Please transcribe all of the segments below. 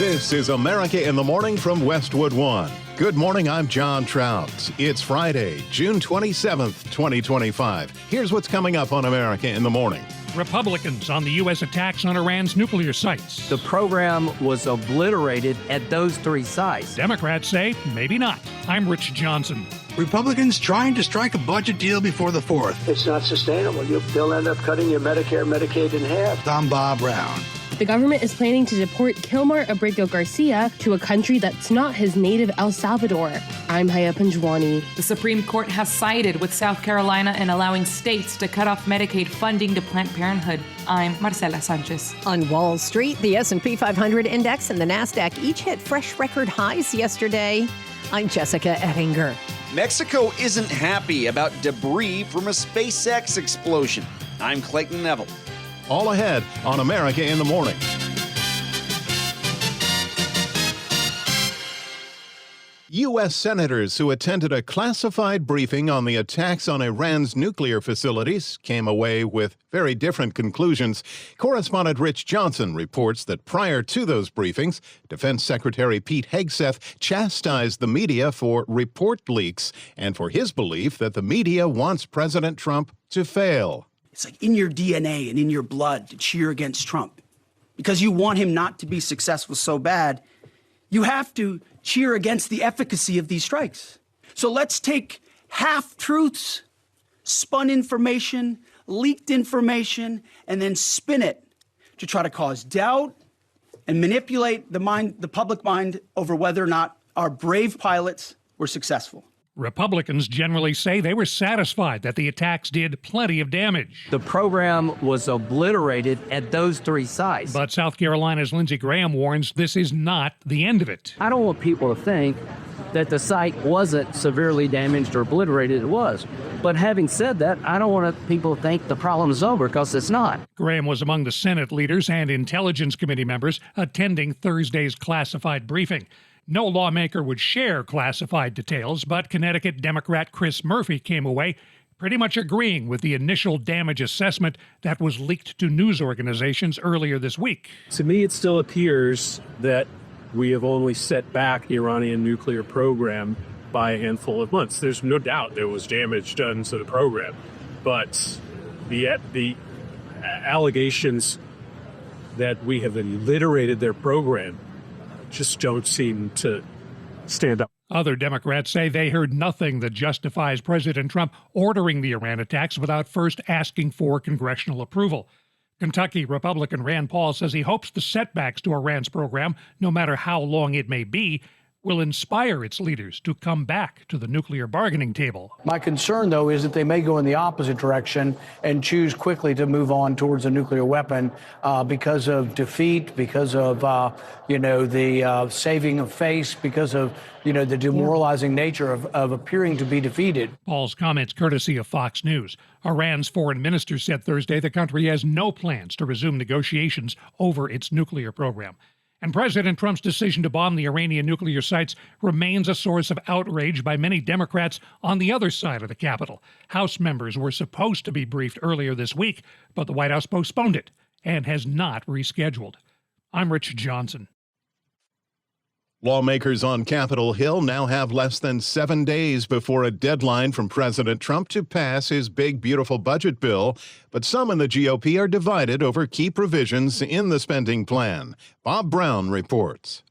This is America in the Morning from Westwood One. Good morning, I'm John Trout. It's Friday, June 27th, 2025. Here's what's coming up on America in the Morning. Republicans on the U.S. attacks on Iran's nuclear sites. The program was obliterated at those three sites. Democrats say maybe not. I'm Rich Johnson. Republicans trying to strike a budget deal before the 4th. It's not sustainable. They'll end up cutting your Medicare, Medicaid in half. I'm Bob Brown. The government is planning to deport Kilmar Abrego Garcia to a country that's not his native El Salvador. I'm Haya Panjwani. The Supreme Court has sided with South Carolina in allowing states to cut off Medicaid funding to Planned Parenthood. I'm Marcela Sanchez. On Wall Street, the S&P 500 index and the NASDAQ each hit fresh record highs yesterday. I'm Jessica Ettinger. Mexico isn't happy about debris from a SpaceX explosion. I'm Clayton Neville. All ahead on America in the Morning. U.S. senators who attended a classified briefing on the attacks on Iran's nuclear facilities came away with very different conclusions. Correspondent Rich Johnson reports that prior to those briefings, Defense Secretary Pete Hegseth chastised the media for report leaks and for his belief that the media wants President Trump to fail. It's like in your DNA and in your blood to cheer against Trump. Because you want him not to be successful so bad, you have to cheer against the efficacy of these strikes. So let's take half-truths, spun information, leaked information, and then spin it to try to cause doubt and manipulate the public mind over whether or not our brave pilots were successful. Republicans generally say they were satisfied that the attacks did plenty of damage. The program was obliterated at those three sites. But South Carolina's Lindsey Graham warns this is not the end of it. I don't want people to think that the site wasn't severely damaged or obliterated. It was. But having said that, I don't want people to think the problem is over, because it's not. Graham was among the Senate leaders and Intelligence Committee members attending Thursday's classified briefing. No lawmaker would share classified details, but Connecticut Democrat Chris Murphy came away pretty much agreeing with the initial damage assessment that was leaked to news organizations earlier this week. To me, it still appears that we have only set back the Iranian nuclear program by a handful of months. There's no doubt there was damage done to the program, but the allegations that we have obliterated their program just don't seem to stand up. Other Democrats say they heard nothing that justifies President Trump ordering the Iran attacks without first asking for congressional approval. Kentucky Republican Rand Paul says he hopes the setbacks to Iran's program, no matter how long it may be, will inspire its leaders to come back to the nuclear bargaining table. My concern, though, is that they may go in the opposite direction and choose quickly to move on towards a nuclear weapon because of defeat, because of, the saving of face, because of, the demoralizing nature of appearing to be defeated. Paul's comments courtesy of Fox News. Iran's foreign minister said Thursday the country has no plans to resume negotiations over its nuclear program. And President Trump's decision to bomb the Iranian nuclear sites remains a source of outrage by many Democrats on the other side of the Capitol. House members were supposed to be briefed earlier this week, but the White House postponed it and has not rescheduled. I'm Rich Johnson. Lawmakers on Capitol Hill now have less than 7 days before a deadline from President Trump to pass his big, beautiful budget bill. But some in the GOP are divided over key provisions in the spending plan. Bob Brown reports.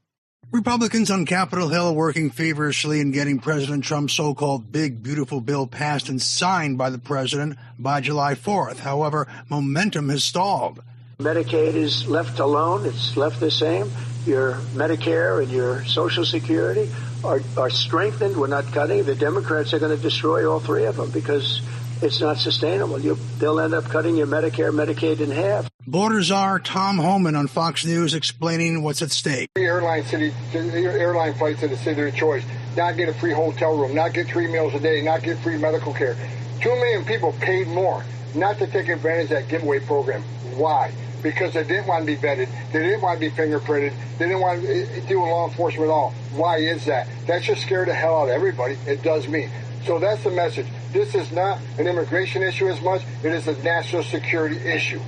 Republicans on Capitol Hill are working feverishly in getting President Trump's so-called big, beautiful bill passed and signed by the president by July 4th. However, momentum has stalled. Medicaid is left alone. It's left the same. Your Medicare and your Social Security are strengthened. We're not cutting. The Democrats are going to destroy all three of them because it's not sustainable. They'll end up cutting your Medicare, Medicaid in half. Border czar Tom Homan on Fox News explaining what's at stake. Airline flights to the city of choice, not get a free hotel room, not get 3 meals a day, not get free medical care. 2 million people paid more not to take advantage of that giveaway program. Why? Because they didn't want to be vetted. They didn't want to be fingerprinted. They didn't want to deal with law enforcement at all. Why is that? That just scared the hell out of everybody. It does me. So that's the message. This is not an immigration issue as much. It is a national security issue.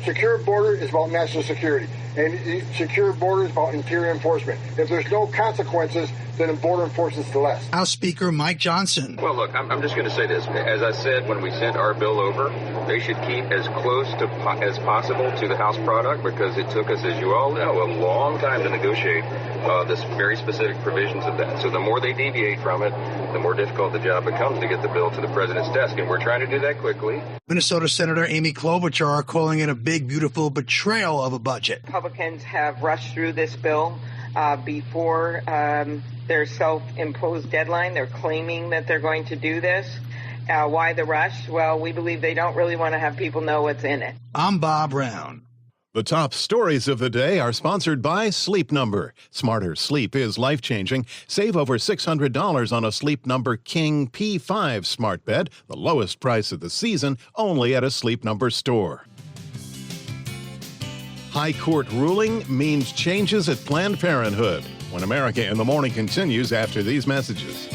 Secure border is about national security, and secure border is about interior enforcement. If there's no consequences, then border enforcement is less. House Speaker Mike Johnson. Well, look, I'm just going to say this. As I said when we sent our bill over, they should keep as close to as possible to the House product, because it took us, as you all know, a long time to negotiate this very specific provisions of that. So the more they deviate from it, the more difficult the job becomes to get the bill to the president's desk, and we're trying to do that quickly. Minnesota Senator Amy Klobuchar calling it a big, beautiful betrayal of a budget. Republicans have rushed through this bill before their self-imposed deadline. They're claiming that they're going to do this. Why the rush? Well, we believe they don't really want to have people know what's in it. I'm Bob Brown. The top stories of the day are sponsored by Sleep Number. Smarter sleep is life-changing. Save over $600 on a Sleep Number King P5 smart bed, the lowest price of the season, only at a Sleep Number store. High Court ruling means changes at Planned Parenthood. When America in the Morning continues after these messages.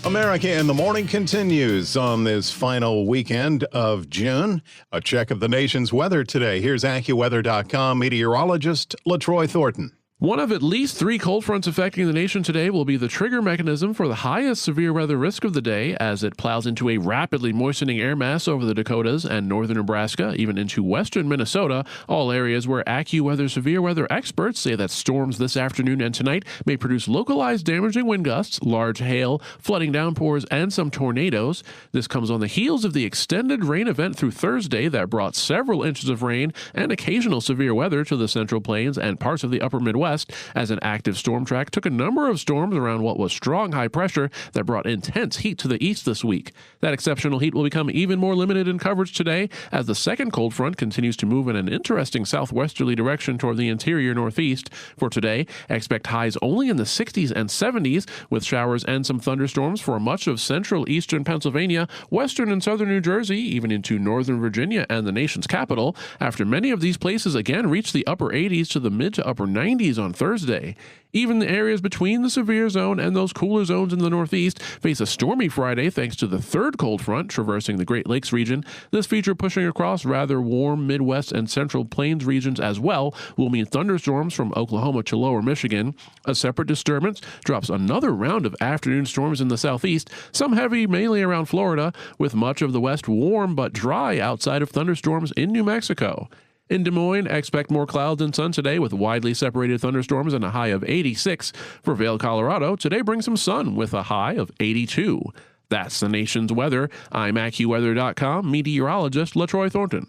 America in the Morning continues on this final weekend of June. A check of the nation's weather today. Here's AccuWeather.com meteorologist LaTroy Thornton. One of at least 3 cold fronts affecting the nation today will be the trigger mechanism for the highest severe weather risk of the day as it plows into a rapidly moistening air mass over the Dakotas and northern Nebraska, even into western Minnesota, all areas where AccuWeather severe weather experts say that storms this afternoon and tonight may produce localized damaging wind gusts, large hail, flooding downpours, and some tornadoes. This comes on the heels of the extended rain event through Thursday that brought several inches of rain and occasional severe weather to the Central Plains and parts of the upper Midwest, as an active storm track took a number of storms around what was strong high pressure that brought intense heat to the east this week. That exceptional heat will become even more limited in coverage today as the second cold front continues to move in an interesting southwesterly direction toward the interior northeast. For today, expect highs only in the 60s and 70s with showers and some thunderstorms for much of central eastern Pennsylvania, western and southern New Jersey, even into northern Virginia and the nation's capital, after many of these places again reach the upper 80s to the mid to upper 90s on Thursday. Even the areas between the severe zone and those cooler zones in the northeast face a stormy Friday thanks to the third cold front traversing the Great Lakes region. This feature pushing across rather warm Midwest and Central Plains regions as well will mean thunderstorms from Oklahoma to lower Michigan. A separate disturbance drops another round of afternoon storms in the southeast, some heavy mainly around Florida, with much of the west warm but dry outside of thunderstorms in New Mexico. In Des Moines, expect more clouds and sun today with widely separated thunderstorms and a high of 86. For Vail, Colorado, today brings some sun with a high of 82. That's the nation's weather. I'm AccuWeather.com meteorologist LaTroy Thornton.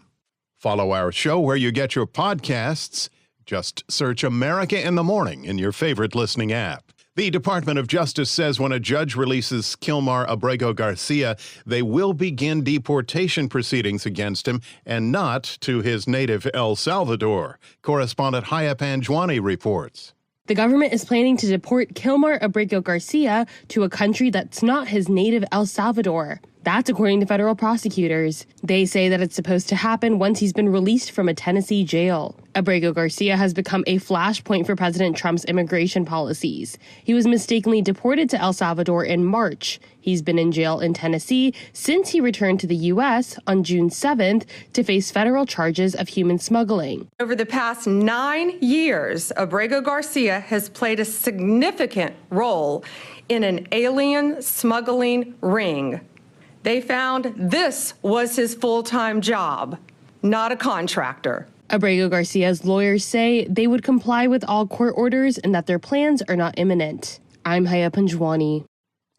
Follow our show where you get your podcasts. Just search America in the Morning in your favorite listening app. The Department of Justice says when a judge releases Kilmar Abrego Garcia, they will begin deportation proceedings against him and not to his native El Salvador. Correspondent Haya Panjwani reports. The government is planning to deport Kilmar Abrego Garcia to a country that's not his native El Salvador. That's according to federal prosecutors. They say that it's supposed to happen once he's been released from a Tennessee jail. Abrego Garcia has become a flashpoint for President Trump's immigration policies. He was mistakenly deported to El Salvador in March. He's been in jail in Tennessee since he returned to the U.S. on June 7th to face federal charges of human smuggling. Over the past 9 years, Abrego Garcia has played a significant role in an alien smuggling ring. They found this was his full-time job, not a contractor. Abrego Garcia's lawyers say they would comply with all court orders and that their plans are not imminent. I'm Haya Panjwani.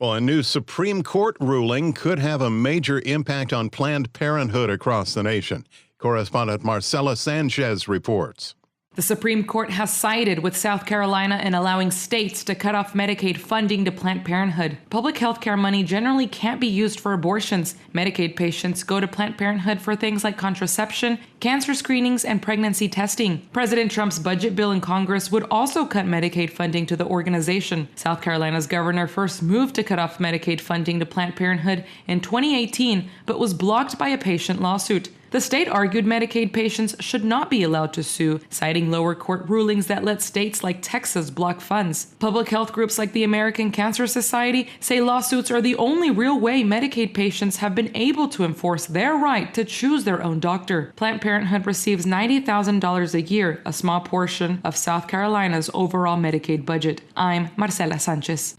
Well, a new Supreme Court ruling could have a major impact on Planned Parenthood across the nation. Correspondent Marcela Sanchez reports. The Supreme Court has sided with South Carolina in allowing states to cut off Medicaid funding to Planned Parenthood. Public health care money generally can't be used for abortions. Medicaid patients go to Planned Parenthood for things like contraception, cancer screenings, and pregnancy testing. President Trump's budget bill in Congress would also cut Medicaid funding to the organization. South Carolina's governor first moved to cut off Medicaid funding to Planned Parenthood in 2018, but was blocked by a patient lawsuit. The state argued Medicaid patients should not be allowed to sue, citing lower court rulings that let states like Texas block funds. Public health groups like the American Cancer Society say lawsuits are the only real way Medicaid patients have been able to enforce their right to choose their own doctor. Planned Parenthood receives $90,000 a year, a small portion of South Carolina's overall Medicaid budget. I'm Marcela Sanchez.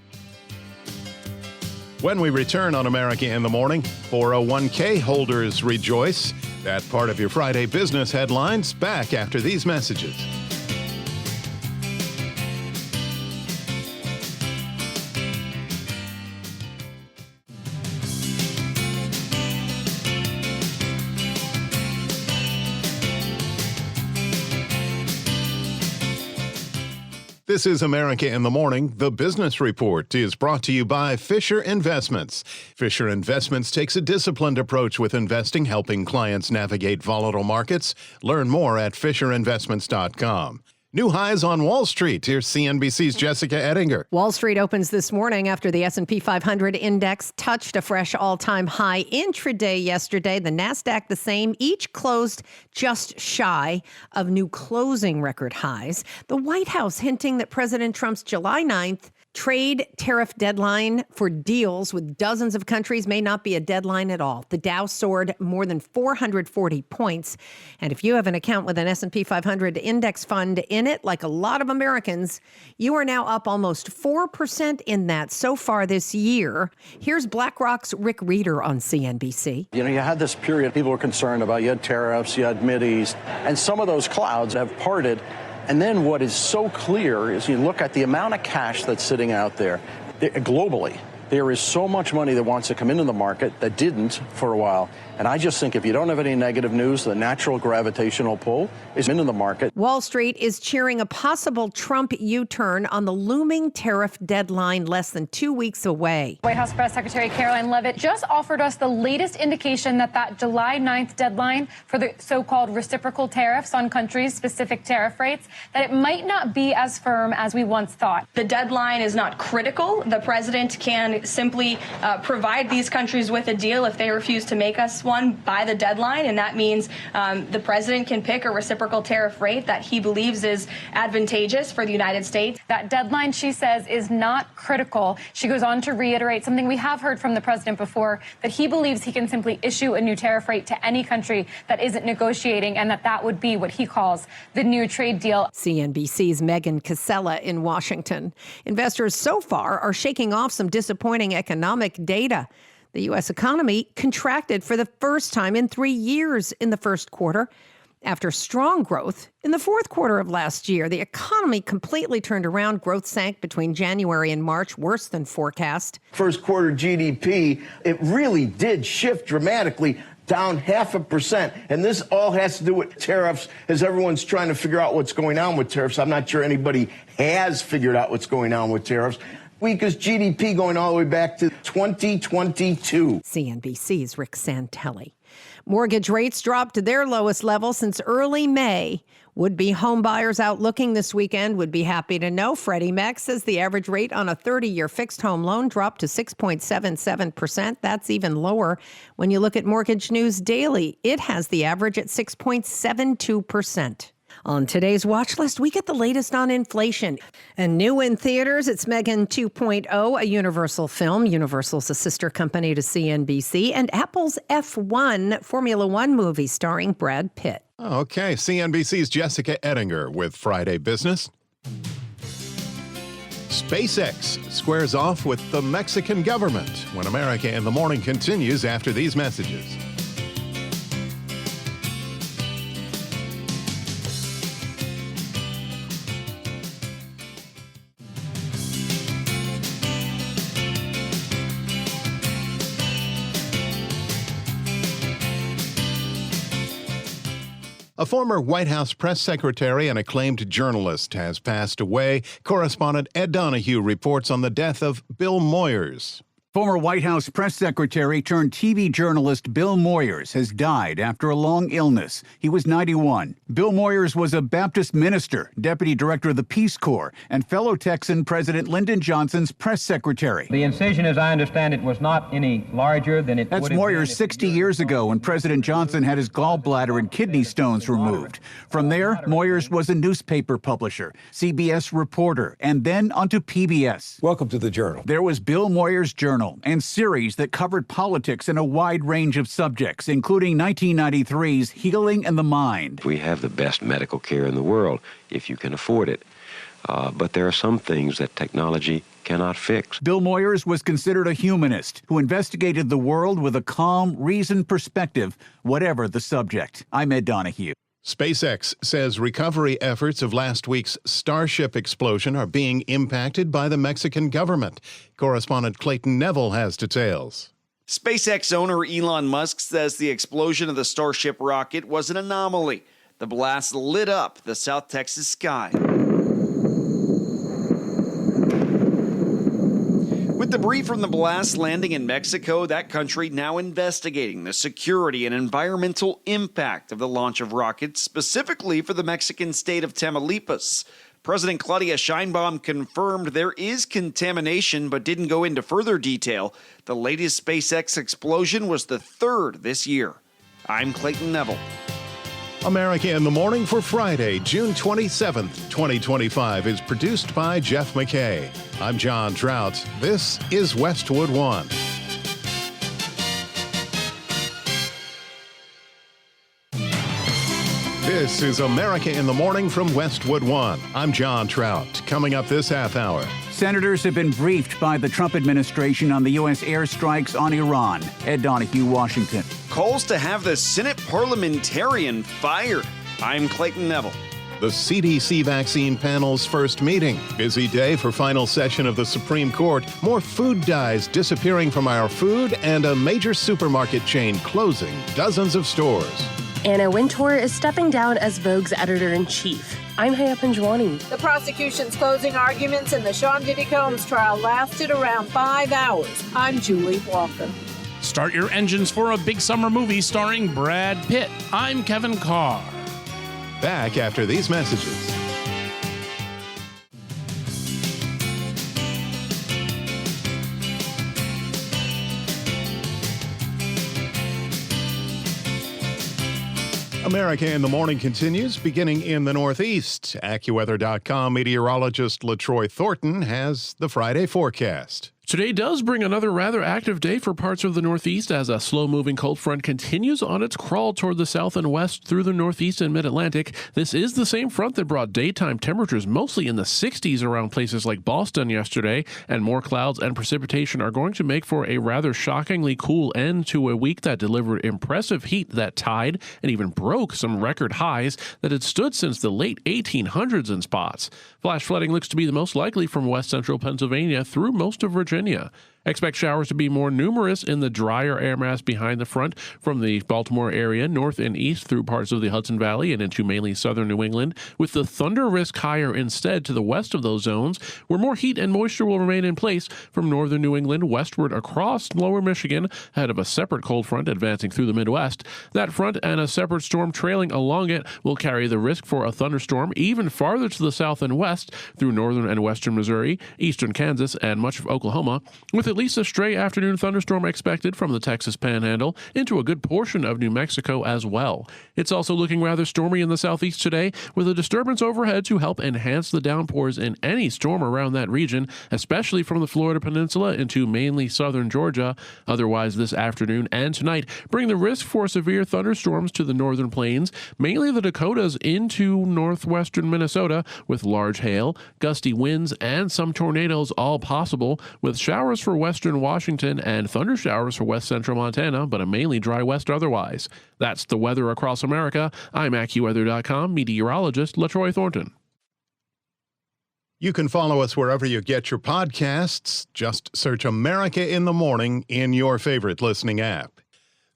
When we return on America in the Morning, 401k holders rejoice. That part of your Friday business headlines back after these messages. This is America in the Morning. The Business Report is brought to you by Fisher Investments. Fisher Investments takes a disciplined approach with investing, helping clients navigate volatile markets. Learn more at FisherInvestments.com. New highs on Wall Street. Here's CNBC's Jessica Ettinger. Wall Street opens this morning after the S&P 500 index touched a fresh all-time high intraday yesterday. The NASDAQ the same. Each closed just shy of new closing record highs. The White House hinting that President Trump's July 9th trade tariff deadline for deals with dozens of countries may not be a deadline at all. The Dow soared more than 440 points. And if you have an account with an S&P 500 index fund in it, like a lot of Americans, you are now up almost 4% in that so far this year. Here's BlackRock's Rick Reeder on CNBC. You had this period people were concerned about. You had tariffs, you had Mideast, and some of those clouds have parted. And then what is so clear is you look at the amount of cash that's sitting out there globally. There is so much money that wants to come into the market that didn't for a while. And I just think if you don't have any negative news, the natural gravitational pull is into the market. Wall Street is cheering a possible Trump U-turn on the looming tariff deadline less than 2 weeks away. White House Press Secretary Caroline Leavitt just offered us the latest indication that July 9th deadline for the so-called reciprocal tariffs on countries' specific tariff rates, that it might not be as firm as we once thought. The deadline is not critical. The president can simply provide these countries with a deal if they refuse to make us one by the deadline, and that means the president can pick a reciprocal tariff rate that he believes is advantageous for the United States. That deadline, she says, is not critical. She goes on to reiterate something we have heard from the president before, that he believes he can simply issue a new tariff rate to any country that isn't negotiating, and that would be what he calls the new trade deal. CNBC's Megan Casella in Washington. Investors so far are shaking off some disappointing economic data. The U.S. economy contracted for the first time in 3 years in the first quarter. After strong growth in the fourth quarter of last year, the economy completely turned around. Growth sank between January and March, worse than forecast. First quarter GDP, it really did shift dramatically, down 0.5%. And this all has to do with tariffs, as everyone's trying to figure out what's going on with tariffs. I'm not sure anybody has figured out what's going on with tariffs. Weakest GDP going all the way back to 2022. CNBC's Rick Santelli. Mortgage rates dropped to their lowest level since early May. Would-be home buyers out looking this weekend would be happy to know. Freddie Mac says the average rate on a 30-year fixed home loan dropped to 6.77%. That's even lower. When you look at Mortgage News Daily, it has the average at 6.72%. On today's watch list, we get the latest on inflation. And new in theaters, it's Megan 2.0, a Universal film. Universal's a sister company to CNBC. And Apple's F1 Formula One movie starring Brad Pitt. Okay, CNBC's Jessica Ettinger with Friday Business. SpaceX squares off with the Mexican government when America in the Morning continues after these messages. A former White House press secretary and acclaimed journalist has passed away. Correspondent Ed Donahue reports on the death of Bill Moyers. Former White House press secretary turned TV journalist Bill Moyers has died after a long illness. He was 91. Bill Moyers was a Baptist minister, deputy director of the Peace Corps, and fellow Texan President Lyndon Johnson's press secretary. The incision, as I understand it, was not any larger than it That's would have Moyers been 60 years ago when President Johnson had his gallbladder and kidney stones removed. From there, Moyers was a newspaper publisher, CBS reporter, and then onto PBS. Welcome to the Journal. There was Bill Moyers' Journal and series that covered politics in a wide range of subjects, including 1993's Healing in the Mind. We have the best medical care in the world, if you can afford it. But there are some things that technology cannot fix. Bill Moyers was considered a humanist who investigated the world with a calm, reasoned perspective, whatever the subject. I'm Ed Donahue. SpaceX says recovery efforts of last week's Starship explosion are being impacted by the Mexican government. Correspondent Clayton Neville has details. SpaceX owner Elon Musk says the explosion of the Starship rocket was an anomaly. The blast lit up the South Texas sky. With debris from the blast landing in Mexico, that country now investigating the security and environmental impact of the launch of rockets, specifically for the Mexican state of Tamaulipas. President Claudia Sheinbaum confirmed there is contamination but didn't go into further detail. The latest SpaceX explosion was the third this year. I'm Clayton Neville. America in the Morning for Friday, June 27th, 2025 is produced by Jeff McKay. I'm John Trout. This is Westwood One. This is America in the Morning from Westwood One. I'm John Trout. Coming up this half hour. Senators have been briefed by the Trump administration on the U.S. airstrikes on Iran. Ed Donahue, Washington. Calls to have the Senate parliamentarian fired. I'm Clayton Neville. The CDC vaccine panel's first meeting. Busy day for final session of the Supreme Court. More food dyes disappearing from our food and a major supermarket chain closing dozens of stores. Anna Wintour is stepping down as Vogue's editor-in-chief. I'm Haya Panjwani. The prosecution's closing arguments in the Sean Diddy Combs trial lasted around 5 hours. I'm Julie Walker. Start your engines for a big summer movie starring Brad Pitt. I'm Kevin Carr. Back after these messages. America in the Morning continues, beginning in the Northeast. AccuWeather.com meteorologist LaTroy Thornton has the Friday forecast. Today does bring another rather active day for parts of the Northeast as a slow-moving cold front continues on its crawl toward the south and west through the Northeast and Mid-Atlantic. This is the same front that brought daytime temperatures mostly in the 60s around places like Boston yesterday, and more clouds and precipitation are going to make for a rather shockingly cool end to a week that delivered impressive heat that tied and even broke some record highs that had stood since the late 1800s in spots. Flash flooding looks to be the most likely from west central Pennsylvania through most of Virginia. Expect showers to be more numerous in the drier air mass behind the front from the Baltimore area north and east through parts of the Hudson Valley and into mainly southern New England, with the thunder risk higher instead to the west of those zones, where more heat and moisture will remain in place from northern New England westward across lower Michigan ahead of a separate cold front advancing through the Midwest. That front and a separate storm trailing along it will carry the risk for a thunderstorm even farther to the south and west through northern and western Missouri, eastern Kansas, and much of Oklahoma, with at least a stray afternoon thunderstorm expected from the Texas Panhandle into a good portion of New Mexico as well. It's also looking rather stormy in the southeast today, with a disturbance overhead to help enhance the downpours in any storm around that region, especially from the Florida Peninsula into mainly southern Georgia. Otherwise, this afternoon and tonight bring the risk for severe thunderstorms to the northern plains, mainly the Dakotas into northwestern Minnesota, with large hail, gusty winds, and some tornadoes all possible, with showers for western Washington and thunder showers for west central Montana, but a mainly dry west otherwise. That's the weather across America. I'm AccuWeather.com meteorologist LaTroy Thornton. You can follow us wherever you get your podcasts. Just search America in the Morning in your favorite listening app.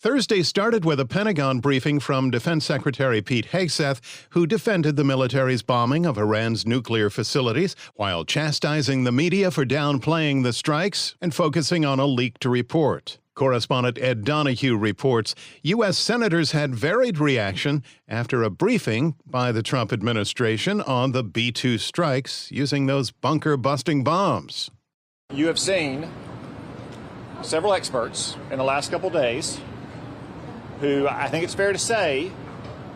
Thursday started with a Pentagon briefing from Defense Secretary Pete Hegseth, who defended the military's bombing of Iran's nuclear facilities while chastising the media for downplaying the strikes and focusing on a leaked report. Correspondent Ed Donahue reports U.S. senators had varied reaction after a briefing by the Trump administration on the B-2 strikes using those bunker-busting bombs. You have seen several experts in the last couple days who I think it's fair to say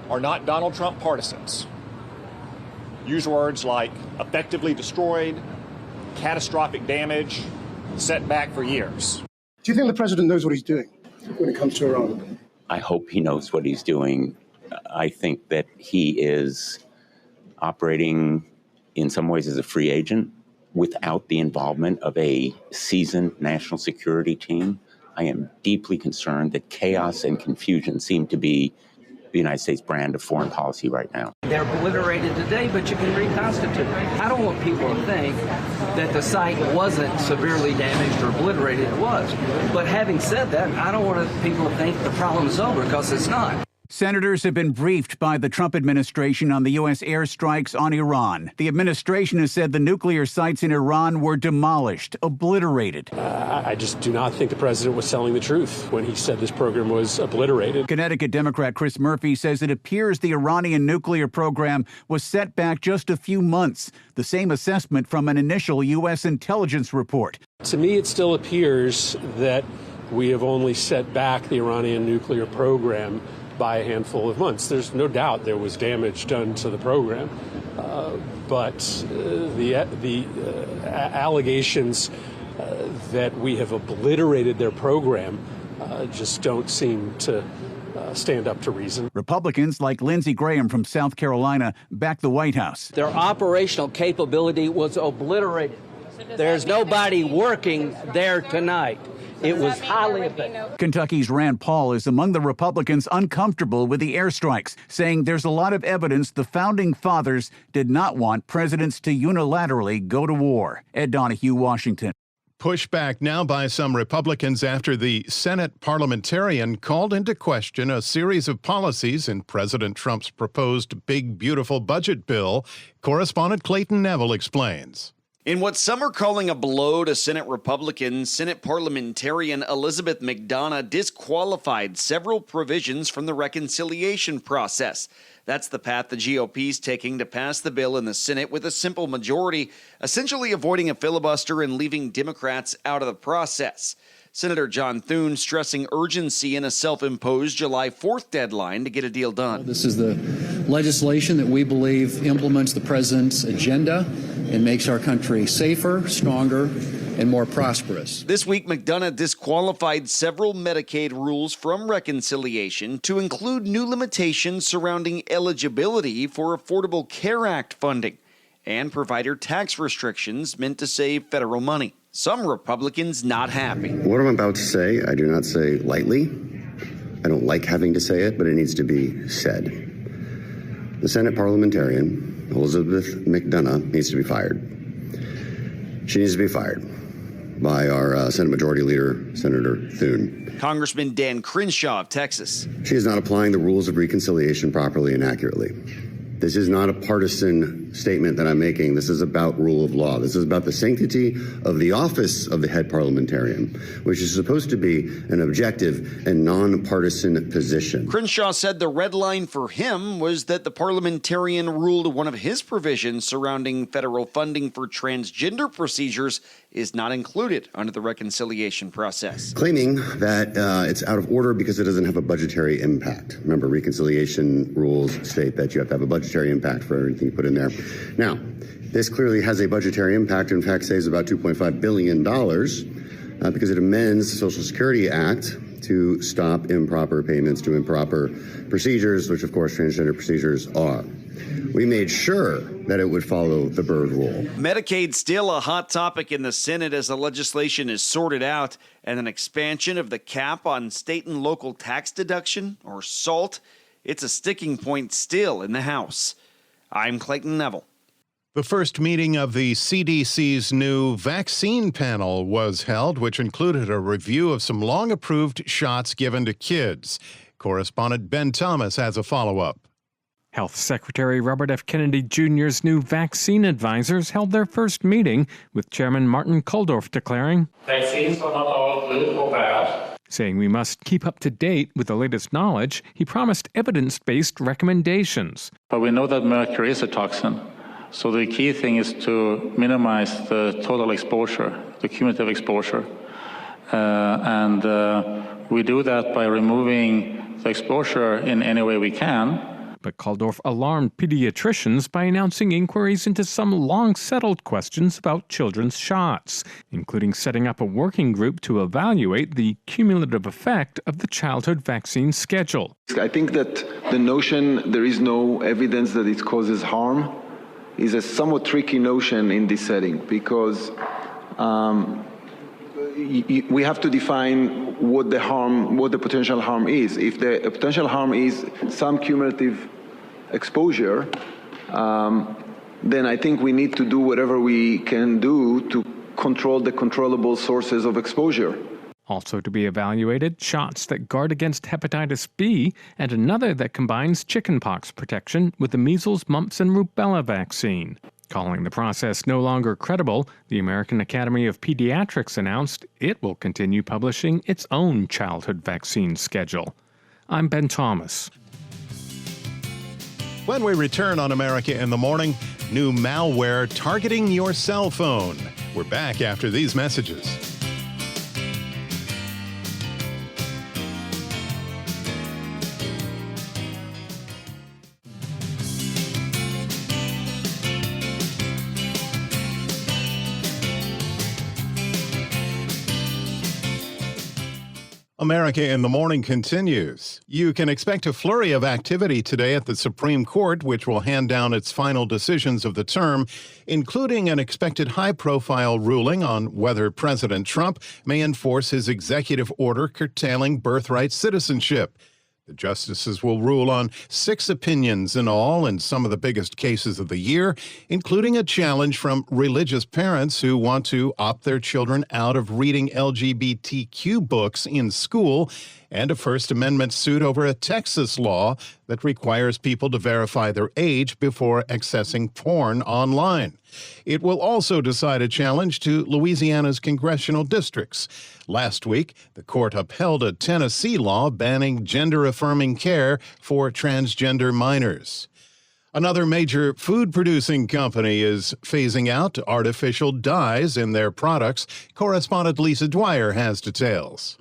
are not Donald Trump partisans. Use words like effectively destroyed, catastrophic damage, set back for years. Do you think the president knows what he's doing when it comes to Iran? I hope he knows what he's doing. I think that he is operating in some ways as a free agent without the involvement of a seasoned national security team. I am deeply concerned that chaos and confusion seem to be the United States brand of foreign policy right now. They're obliterated today, but you can reconstitute. I don't want people to think that the site wasn't severely damaged or obliterated. It was. But having said that, I don't want people to think the problem is over, because it's not. Senators have been briefed by the Trump administration on the U.S. airstrikes on Iran. The administration has said the nuclear sites in Iran were demolished, obliterated. I just do not think the president was telling the truth when he said this program was obliterated. Connecticut Democrat Chris Murphy says it appears the Iranian nuclear program was set back just a few months, the same assessment from an initial U.S. intelligence report. To me, it still appears that we have only set back the Iranian nuclear program by a handful of months. There's no doubt there was damage done to the program, but the allegations that we have obliterated their program just don't seem to stand up to reason. Republicans like Lindsey Graham from South Carolina back the White House. Their operational capability was obliterated. There's nobody working there tonight. It was highly effective. Kentucky's Rand Paul is among the Republicans uncomfortable with the airstrikes, saying there's a lot of evidence the founding fathers did not want presidents to unilaterally go to war. Ed Donahue, Washington. Pushback now by some Republicans after the Senate parliamentarian called into question a series of policies in President Trump's proposed big, beautiful budget bill. Correspondent Clayton Neville explains. In what some are calling a blow to Senate Republicans, Senate parliamentarian Elizabeth McDonough disqualified several provisions from the reconciliation process. That's the path the GOP is taking to pass the bill in the Senate with a simple majority, essentially avoiding a filibuster and leaving Democrats out of the process. Senator John Thune stressing urgency in a self-imposed July 4th deadline to get a deal done. This is the legislation that we believe implements the president's agenda and makes our country safer, stronger, and more prosperous. This week, McDonough disqualified several Medicaid rules from reconciliation to include new limitations surrounding eligibility for Affordable Care Act funding and provider tax restrictions meant to save federal money. Some Republicans not happy. What I'm about to say, I do not say lightly. I don't like having to say it, but it needs to be said. The Senate parliamentarian, Elizabeth McDonough, needs to be fired. She needs to be fired by our Senate Majority Leader, Senator Thune. Congressman Dan Crenshaw of Texas. She is not applying the rules of reconciliation properly and accurately. This is not a partisan statement that I'm making. This is about rule of law. This is about the sanctity of the office of the head parliamentarian, which is supposed to be an objective and nonpartisan position. Crenshaw said the red line for him was that the parliamentarian ruled one of his provisions surrounding federal funding for transgender procedures is not included under the reconciliation process. Claiming that it's out of order because it doesn't have a budgetary impact. Remember, reconciliation rules state that you have to have a budgetary impact for everything you put in there. Now, this clearly has a budgetary impact. In fact, saves about $2.5 billion because it amends the Social Security Act to stop improper payments to improper procedures, which, of course, transgender procedures are. We made sure that it would follow the Byrd rule. Medicaid still a hot topic in the Senate as the legislation is sorted out, and an expansion of the cap on state and local tax deduction, or SALT. It's a sticking point still in the House. I'm Clayton Neville. The first meeting of the CDC's new vaccine panel was held, which included a review of some long-approved shots given to kids. Correspondent Ben Thomas has a follow-up. Health Secretary Robert F. Kennedy Jr.'s new vaccine advisors held their first meeting, with Chairman Martin Kulldorff declaring, "Vaccines are not all good or bad." Saying we must keep up to date with the latest knowledge, he promised evidence-based recommendations. But we know that mercury is a toxin. So the key thing is to minimize the total exposure, the cumulative exposure. And we do that by removing the exposure in any way we can. But Kulldorff alarmed pediatricians by announcing inquiries into some long-settled questions about children's shots, including setting up a working group to evaluate the cumulative effect of the childhood vaccine schedule. I think that the notion there is no evidence that it causes harm is a somewhat tricky notion in this setting, because we have to define what the potential harm is. If the potential harm is some cumulative exposure, then I think we need to do whatever we can do to control the controllable sources of exposure. Also to be evaluated, shots that guard against hepatitis B and another that combines chickenpox protection with the measles, mumps, and rubella vaccine. Calling the process no longer credible, the American Academy of Pediatrics announced it will continue publishing its own childhood vaccine schedule. I'm Ben Thomas. When we return on America in the Morning, new malware targeting your cell phone. We're back after these messages. America in the Morning continues. You can expect a flurry of activity today at the Supreme Court, which will hand down its final decisions of the term, including an expected high-profile ruling on whether President Trump may enforce his executive order curtailing birthright citizenship. The justices will rule on 6 opinions in all in some of the biggest cases of the year, including a challenge from religious parents who want to opt their children out of reading LGBTQ books in school, and a First Amendment suit over a Texas law that requires people to verify their age before accessing porn online. It will also decide a challenge to Louisiana's congressional districts. Last week, the court upheld a Tennessee law banning gender-affirming care for transgender minors. Another major food-producing company is phasing out artificial dyes in their products. Correspondent Lisa Dwyer has details.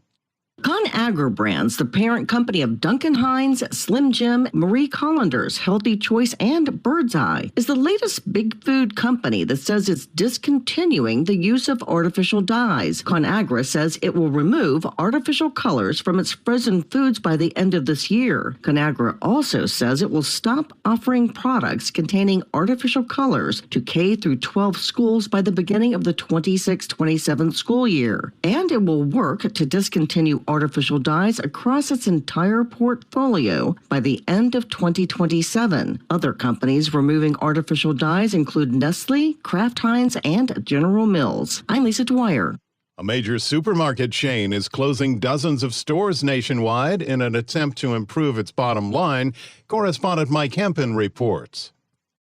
ConAgra Brands, the parent company of Duncan Hines, Slim Jim, Marie Collander's, Healthy Choice, and Birdseye, is the latest big food company that says it's discontinuing the use of artificial dyes. ConAgra says it will remove artificial colors from its frozen foods by the end of this year. ConAgra also says it will stop offering products containing artificial colors to K through 12 schools by the beginning of the 26-27 school year. And it will work to discontinue artificial dyes across its entire portfolio by the end of 2027. Other companies removing artificial dyes include Nestle, Kraft Heinz, and General Mills. I'm Lisa Dwyer. A major supermarket chain is closing dozens of stores nationwide in an attempt to improve its bottom line. Correspondent Mike Hempen reports.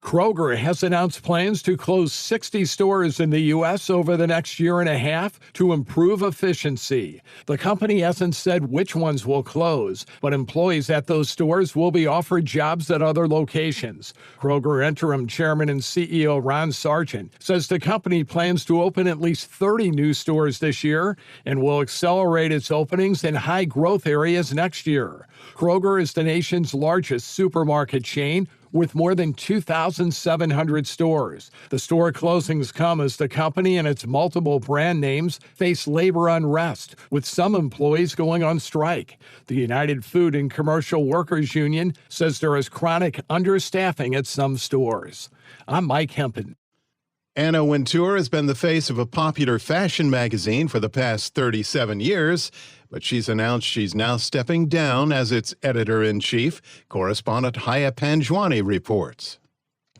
Kroger has announced plans to close 60 stores in the U.S. over the next year and a half to improve efficiency. The company hasn't said which ones will close, but employees at those stores will be offered jobs at other locations. Kroger interim chairman and CEO Ron Sargent says the company plans to open at least 30 new stores this year and will accelerate its openings in high-growth areas next year. Kroger is the nation's largest supermarket chain, with more than 2,700 stores. The store closings come as the company and its multiple brand names face labor unrest, with some employees going on strike. The United Food and Commercial Workers Union says there is chronic understaffing at some stores. I'm Mike Hempen. Anna Wintour has been the face of a popular fashion magazine for the past 37 years, but she's announced she's now stepping down as its editor-in-chief. Correspondent Haya Panjwani reports.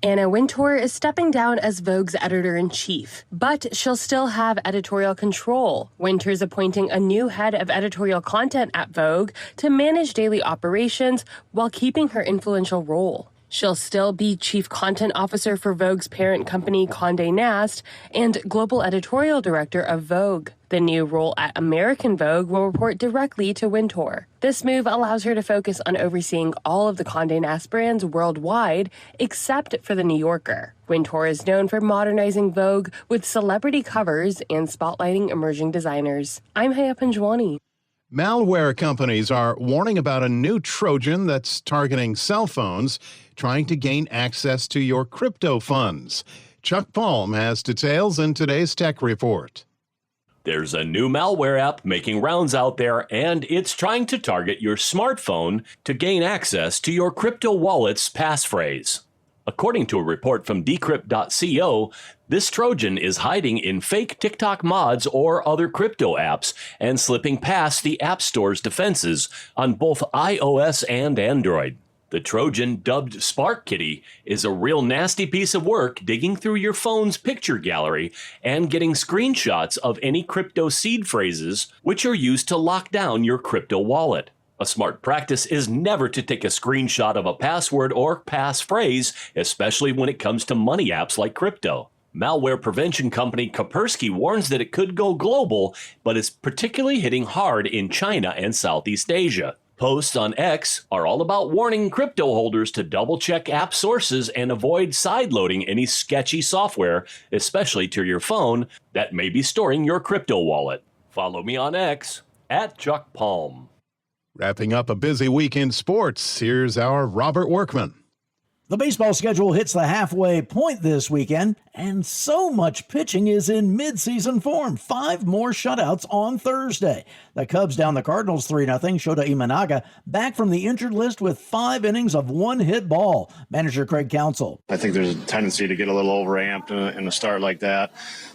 Anna Wintour is stepping down as Vogue's editor-in-chief, but she'll still have editorial control. Wintour's appointing a new head of editorial content at Vogue to manage daily operations while keeping her influential role. She'll still be chief content officer for Vogue's parent company Condé Nast and global editorial director of Vogue. The new role at American Vogue will report directly to Wintour. This move allows her to focus on overseeing all of the Condé Nast brands worldwide, except for The New Yorker. Wintour is known for modernizing Vogue with celebrity covers and spotlighting emerging designers. I'm Haya Panjwani. Malware companies are warning about a new Trojan that's targeting cell phones, trying to gain access to your crypto funds. Chuck Palm has details in today's Tech Report. There's a new malware app making rounds out there, and it's trying to target your smartphone to gain access to your crypto wallet's passphrase. According to a report from decrypt.co, this Trojan is hiding in fake TikTok mods or other crypto apps and slipping past the App Store's defenses on both iOS and Android. The Trojan, dubbed Spark Kitty, is a real nasty piece of work digging through your phone's picture gallery and getting screenshots of any crypto seed phrases which are used to lock down your crypto wallet. A smart practice is never to take a screenshot of a password or passphrase, especially when it comes to money apps like crypto. Malware prevention company Kaspersky warns that it could go global, but is particularly hitting hard in China and Southeast Asia. Posts on X are all about warning crypto holders to double-check app sources and avoid sideloading any sketchy software, especially to your phone, that may be storing your crypto wallet. Follow me on X, @ChuckPalm. Wrapping up a busy week in sports, here's our Robert Workman. The baseball schedule hits the halfway point this weekend, and so much pitching is in midseason form. 5 more shutouts on Thursday. The Cubs down the Cardinals 3-0. Shota Imanaga back from the injured list with 5 innings of 1-hit ball. Manager Craig Counsell. I think there's a tendency to get a little overamped in a start like that.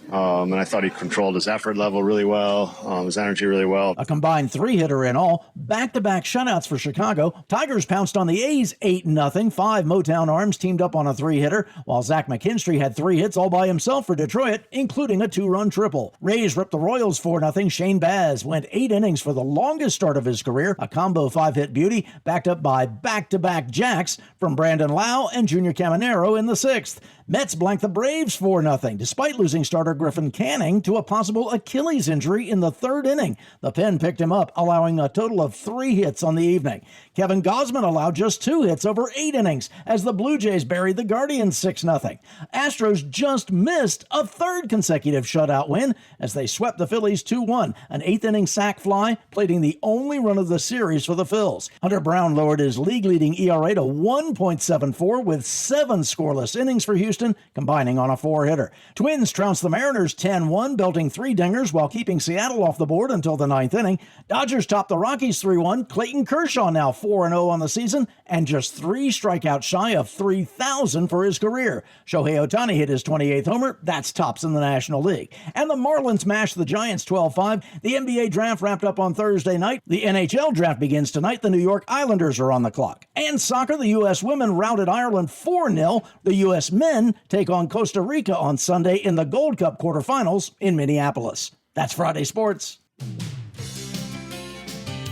And I thought he controlled his effort level really well, his energy really well. A combined 3-hitter in all. Back-to-back shutouts for Chicago. Tigers pounced on the A's 8-0. 5 Motown arms teamed up on a 3-hitter, while Zach McKinstry had 3 hits all by himself for Detroit, including a 2-run triple. Rays ripped the Royals 4-0. Shane Baz went 8 innings for the longest start of his career, a combo 5-hit beauty, backed up by back-to-back jacks from Brandon Lau and Junior Caminero in the 6th. Mets blanked the Braves 4-0, despite losing starter Griffin Canning to a possible Achilles injury in the 3rd inning. The pen picked him up, allowing a total of 3 hits on the evening. Kevin Gausman allowed just 2 hits over 8 innings as the Blue Jays buried the Guardians 6-0. Astros just missed a 3rd consecutive shutout win as they swept the Phillies 2-1, an 8th-inning sac fly, plating the only run of the series for the Phils. Hunter Brown lowered his league-leading ERA to 1.74 with 7 scoreless innings for Houston, combining on a 4-hitter. Twins trounced the Mariners 10-1, belting 3 dingers while keeping Seattle off the board until the 9th inning. Dodgers topped the Rockies 3-1. Clayton Kershaw now 4-0 on the season and just 3 strikeouts shy of 3,000 for his career. Shohei Ohtani hit his 28th homer. That's tops in the National League. And the Marlins mashed the Giants 12-5. The NBA draft wrapped up on Thursday night. The NHL draft begins tonight. The New York Islanders are on the clock. And soccer, the U.S. women routed Ireland 4-0. The U.S. men take on Costa Rica on Sunday in the Gold Cup quarterfinals in Minneapolis. That's Friday Sports.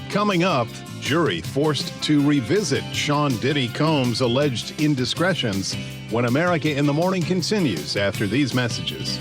Coming up, jury forced to revisit Sean Diddy Combs' alleged indiscretions when America in the Morning continues after these messages.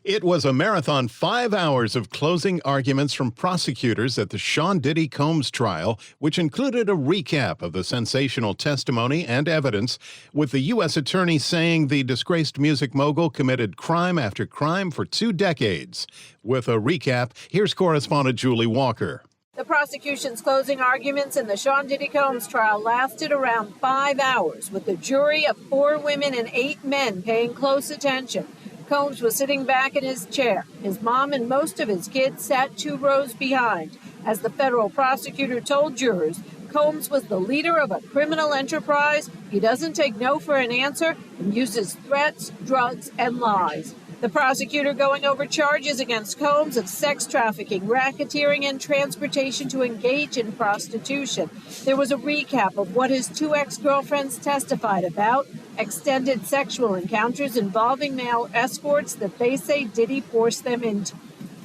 It was a marathon 5 hours of closing arguments from prosecutors at the Sean Diddy Combs trial, which included a recap of the sensational testimony and evidence, with the U.S. attorney saying the disgraced music mogul committed crime after crime for 2 decades. With a recap, here's correspondent Julie Walker. The prosecution's closing arguments in the Sean Diddy Combs trial lasted around 5 hours, with a jury of 4 women and 8 men paying close attention. Combs was sitting back in his chair. His mom and most of his kids sat 2 rows behind. As the federal prosecutor told jurors, Combs was the leader of a criminal enterprise. He doesn't take no for an answer and uses threats, drugs, and lies. The prosecutor going over charges against Combs of sex trafficking, racketeering, and transportation to engage in prostitution. There was a recap of what his two ex-girlfriends testified about, extended sexual encounters involving male escorts that they say Diddy forced them into.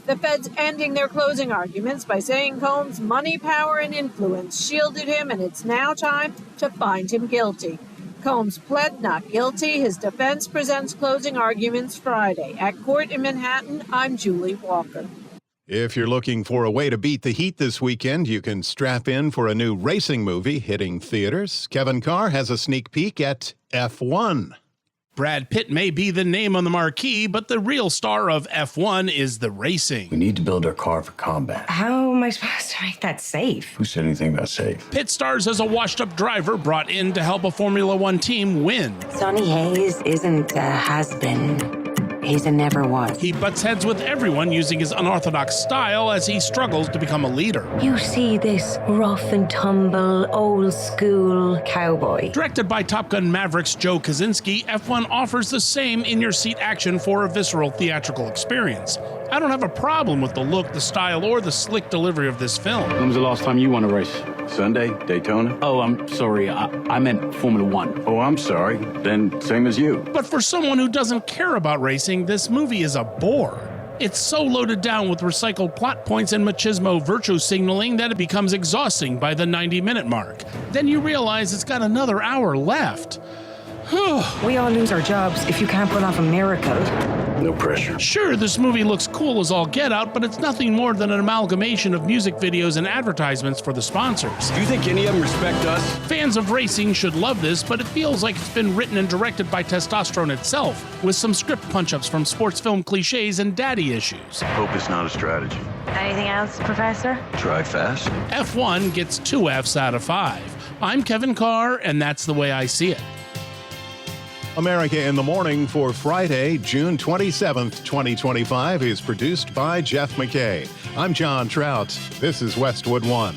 The feds ending their closing arguments by saying Combs' money, power, and influence shielded him, and it's now time to find him guilty. Combs pled not guilty. His defense presents closing arguments Friday. At court in Manhattan, I'm Julie Walker. If you're looking for a way to beat the heat this weekend, you can strap in for a new racing movie hitting theaters. Kevin Carr has a sneak peek at F1. Brad Pitt may be the name on the marquee, but the real star of F1 is the racing. We need to build our car for combat. How am I supposed to make that safe? Who said anything about safe? Pitt stars as a washed-up driver brought in to help a Formula One team win. Sonny Hayes isn't a has-been. He's a never was. He butts heads with everyone using his unorthodox style as he struggles to become a leader. You see this rough and tumble, old-school cowboy. Directed by Top Gun Maverick's Joe Kosinski, F1 offers the same in-your-seat action for a visceral theatrical experience. I don't have a problem with the look, the style, or the slick delivery of this film. When was the last time you won a race? Sunday? Daytona? Oh, I'm sorry. I meant Formula One. Oh, I'm sorry. Then same as you. But for someone who doesn't care about racing, this movie is a bore. It's so loaded down with recycled plot points and machismo virtue signaling that it becomes exhausting by the 90-minute mark. Then you realize it's got another hour left. We all lose our jobs if you can't pull off a miracle. No pressure. Sure, this movie looks cool as all get out, but it's nothing more than an amalgamation of music videos and advertisements for the sponsors. Do you think any of them respect us? Fans of racing should love this, but it feels like it's been written and directed by testosterone itself, with some script punch-ups from sports film cliches and daddy issues. Hope it's not a strategy. Anything else, Professor? Try fast. F1 gets 2 Fs out of 5. I'm Kevin Carr, and that's the way I see it. America in the Morning for Friday, June 27th, 2025 is produced by Jeff McKay. I'm John Trout. This is Westwood One.